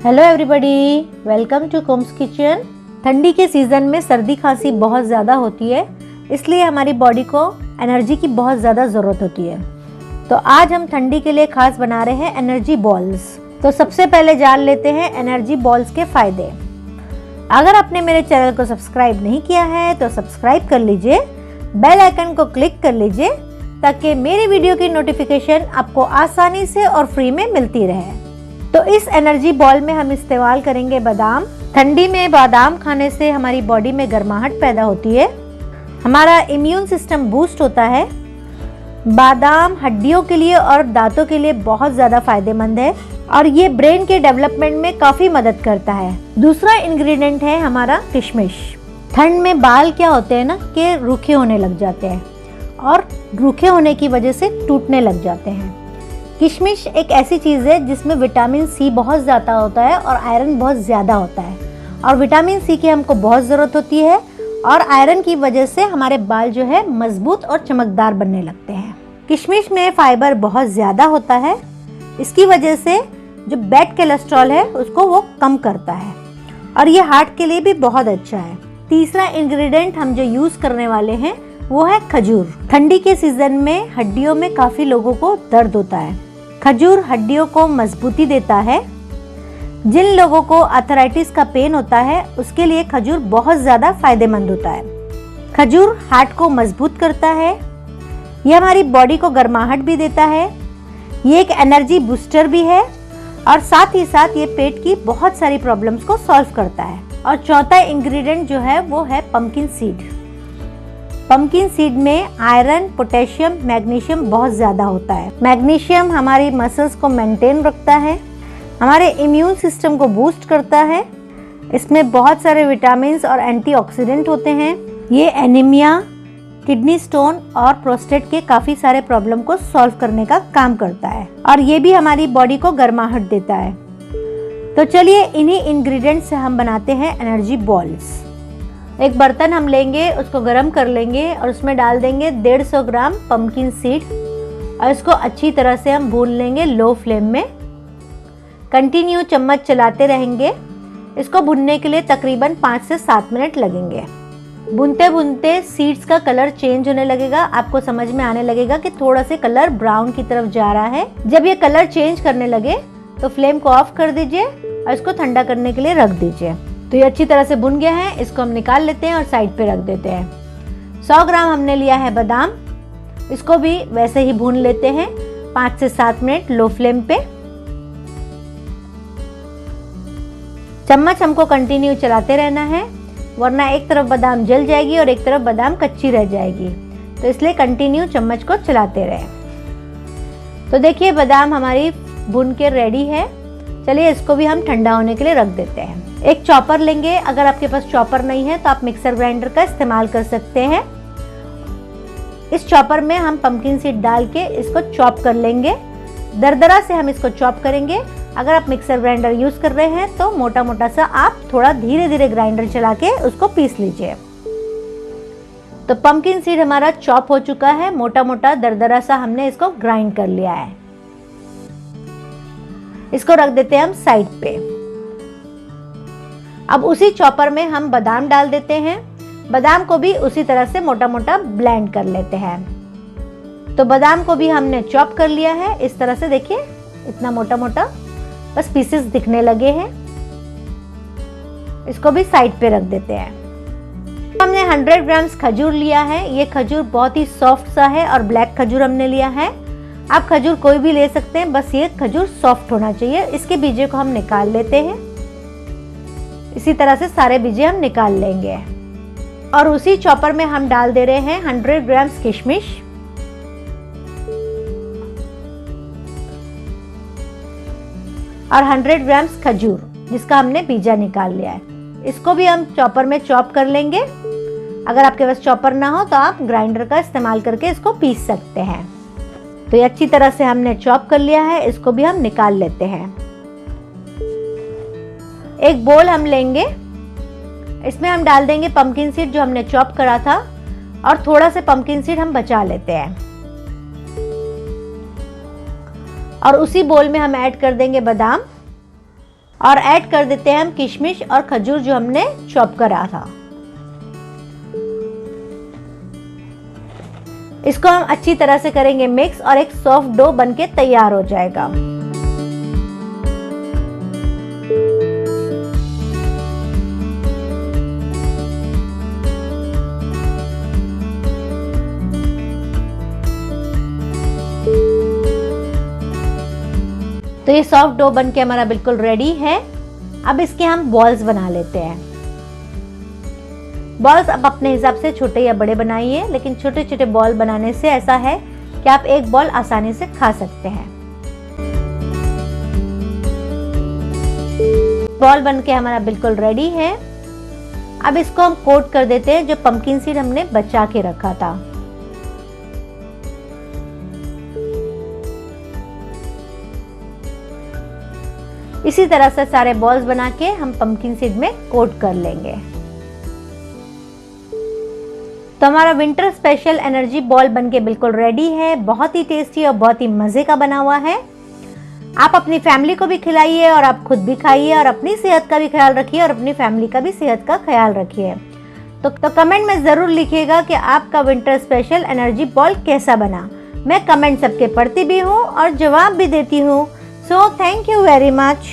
Hello everybody, welcome to कुम्स kitchen. ठंडी के सीज़न में सर्दी खांसी बहुत ज़्यादा होती है, इसलिए हमारी बॉडी को एनर्जी की बहुत ज़्यादा ज़रूरत होती है। तो आज हम ठंडी के लिए खास बना रहे हैं एनर्जी बॉल्स। तो सबसे पहले जान लेते हैं एनर्जी बॉल्स के फ़ायदे। अगर आपने मेरे चैनल को सब्सक्राइब नहीं किया है तो सब्सक्राइब कर लीजिए, बेल आइकन को क्लिक कर लीजिए ताकि मेरी वीडियो की नोटिफिकेशन आपको आसानी से और फ्री में मिलती रहे। तो इस एनर्जी बॉल में हम इस्तेमाल करेंगे बादाम। ठंडी में बादाम खाने से हमारी बॉडी में गर्माहट पैदा होती है, हमारा इम्यून सिस्टम बूस्ट होता है। बादाम हड्डियों के लिए और दांतों के लिए बहुत ज़्यादा फायदेमंद है और ये ब्रेन के डेवलपमेंट में काफ़ी मदद करता है। दूसरा इंग्रेडिएंट है हमारा किशमिश। ठंड में बाल क्या होते हैं ना कि रूखे होने लग जाते हैं और रूखे होने की वजह से टूटने लग जाते हैं। किशमिश एक ऐसी चीज़ है जिसमें विटामिन सी बहुत ज़्यादा होता है और आयरन बहुत ज़्यादा होता है, और विटामिन सी की हमको बहुत ज़रूरत होती है और आयरन की वजह से हमारे बाल जो है मजबूत और चमकदार बनने लगते हैं। किशमिश में फाइबर बहुत ज़्यादा होता है, इसकी वजह से जो बैड कोलेस्ट्रॉल है उसको वो कम करता है और ये हार्ट के लिए भी बहुत अच्छा है। तीसरा इंग्रेडिएंट हम जो यूज़ करने वाले हैं वो है खजूर। ठंडी के सीज़न में हड्डियों में काफ़ी लोगों को दर्द होता है। खजूर हड्डियों को मजबूती देता है। जिन लोगों को आर्थराइटिस का पेन होता है उसके लिए खजूर बहुत ज़्यादा फायदेमंद होता है। खजूर हार्ट को मजबूत करता है, यह हमारी बॉडी को गर्माहट भी देता है, ये एक एनर्जी बूस्टर भी है और साथ ही साथ ये पेट की बहुत सारी प्रॉब्लम्स को सॉल्व करता है। और चौथा इंग्रेडिएंट जो है वो है पंपकिन सीड। पंपकिन सीड में आयरन, पोटेशियम, मैग्नीशियम बहुत ज़्यादा होता है। मैग्नीशियम हमारी मसल्स को मेंटेन रखता है, हमारे इम्यून सिस्टम को बूस्ट करता है। इसमें बहुत सारे विटामिन्स और एंटीऑक्सीडेंट होते हैं। ये एनीमिया, किडनी स्टोन और प्रोस्टेट के काफ़ी सारे प्रॉब्लम को सॉल्व करने का काम करता है और ये भी हमारी बॉडी को गर्माहट देता है। तो चलिए इन्हीं इंग्रेडिएंट से हम बनाते हैं एनर्जी बॉल्स। एक बर्तन हम लेंगे, उसको गर्म कर लेंगे और उसमें डाल देंगे 150 ग्राम पंपकिन सीड और इसको अच्छी तरह से हम भून लेंगे लो फ्लेम में। कंटिन्यू चम्मच चलाते रहेंगे। इसको भुनने के लिए तकरीबन 5 से 7 मिनट लगेंगे। भूनते भूनते सीड्स का कलर चेंज होने लगेगा, आपको समझ में आने लगेगा कि थोड़ा से कलर ब्राउन की तरफ जा रहा है। जब ये कलर चेंज करने लगे तो फ्लेम को ऑफ कर दीजिए और इसको ठंडा करने के लिए रख दीजिए। तो ये अच्छी तरह से भुन गया है, इसको हम निकाल लेते हैं और साइड पे रख देते हैं। 100 ग्राम हमने लिया है बादाम, इसको भी वैसे ही भून लेते हैं 5 से 7 मिनट लो फ्लेम पे। चम्मच हमको कंटिन्यू चलाते रहना है वरना एक तरफ बादाम जल जाएगी और एक तरफ बादाम कच्ची रह जाएगी, तो इसलिए कंटिन्यू चम्मच को चलाते रहे। तो देखिए बादाम हमारी भून के रेडी है। चलिए इसको भी हम ठंडा होने के लिए रख देते हैं। एक चॉपर लेंगे, अगर आपके पास चॉपर नहीं है तो आप मिक्सर ग्राइंडर का इस्तेमाल कर सकते हैं। इस चॉपर में हम पंपकिन सीड डाल के इसको चॉप कर लेंगे। दरदरा से हम इसको चॉप करेंगे। अगर आप मिक्सर ग्राइंडर यूज कर रहे हैं तो मोटा मोटा सा आप थोड़ा धीरे धीरे ग्राइंडर चला के उसको पीस लीजिए। तो पंपकिन सीड हमारा चॉप हो चुका है, मोटा मोटा दरदरा सा हमने इसको ग्राइंड कर लिया है। इसको रख देते हैं हम साइड पे। अब उसी चॉपर में हम बादाम डाल देते हैं। बादाम को भी उसी तरह से मोटा मोटा ब्लेंड कर लेते हैं। तो बादाम को भी हमने चॉप कर लिया है इस तरह से, देखिए इतना मोटा मोटा बस पीसेस दिखने लगे हैं। इसको भी साइड पे रख देते हैं। हमने 100 ग्राम्स खजूर लिया है। ये खजूर बहुत ही सॉफ्ट सा है और ब्लैक खजूर हमने लिया है। आप खजूर कोई भी ले सकते हैं, बस ये खजूर सॉफ्ट होना चाहिए। इसके बीजे को हम निकाल लेते हैं। इसी तरह से सारे बीजे हम निकाल लेंगे और उसी चॉपर में हम डाल दे रहे हैं 100 ग्राम्स किशमिश और 100 ग्राम्स खजूर जिसका हमने बीजा निकाल लिया है। इसको भी हम चॉपर में चॉप कर लेंगे। अगर आपके पास चॉपर ना हो तो आप ग्राइंडर का इस्तेमाल करके इसको पीस सकते हैं। तो ये अच्छी तरह से हमने चॉप कर लिया है, इसको भी हम निकाल लेते हैं। एक बोल हम लेंगे, इसमें हम डाल देंगे पंपकिन सीड जो हमने चॉप करा था और थोड़ा से पंपकिन सीड हम बचा लेते हैं। और उसी बोल में हम ऐड कर देंगे बादाम और ऐड कर देते हैं हम किशमिश और खजूर जो हमने चॉप करा था। इसको हम अच्छी तरह से करेंगे मिक्स और एक सॉफ्ट डो बनके तैयार हो जाएगा। तो ये सॉफ्ट डो बनके हमारा बिल्कुल रेडी है। अब इसके हम बॉल्स बना लेते हैं। बॉल्स आप अपने हिसाब से छोटे या बड़े बनाइए, लेकिन छोटे छोटे बॉल बनाने से ऐसा है कि आप एक बॉल आसानी से खा सकते हैं। बॉल बनके हमारा बिल्कुल रेडी है। अब इसको हम कोट कर देते हैं जो पंपकिन सीड हमने बचा के रखा था। इसी तरह से सारे बॉल्स बना के हम पंपकिन सीड में कोट कर लेंगे। तो हमारा विंटर स्पेशल एनर्जी बॉल बनके बिल्कुल रेडी है। बहुत ही टेस्टी और बहुत ही मजे का बना हुआ है। आप अपनी फैमिली को भी खिलाइए और आप खुद भी खाइए और अपनी सेहत का भी ख्याल रखिए और अपनी फैमिली का भी सेहत का ख्याल रखिए। तो कमेंट में ज़रूर लिखिएगा कि आपका विंटर स्पेशल एनर्जी बॉल कैसा बना। मैं कमेंट सबके पढ़ती भी हूँ और जवाब भी देती हूँ। So thank you very much.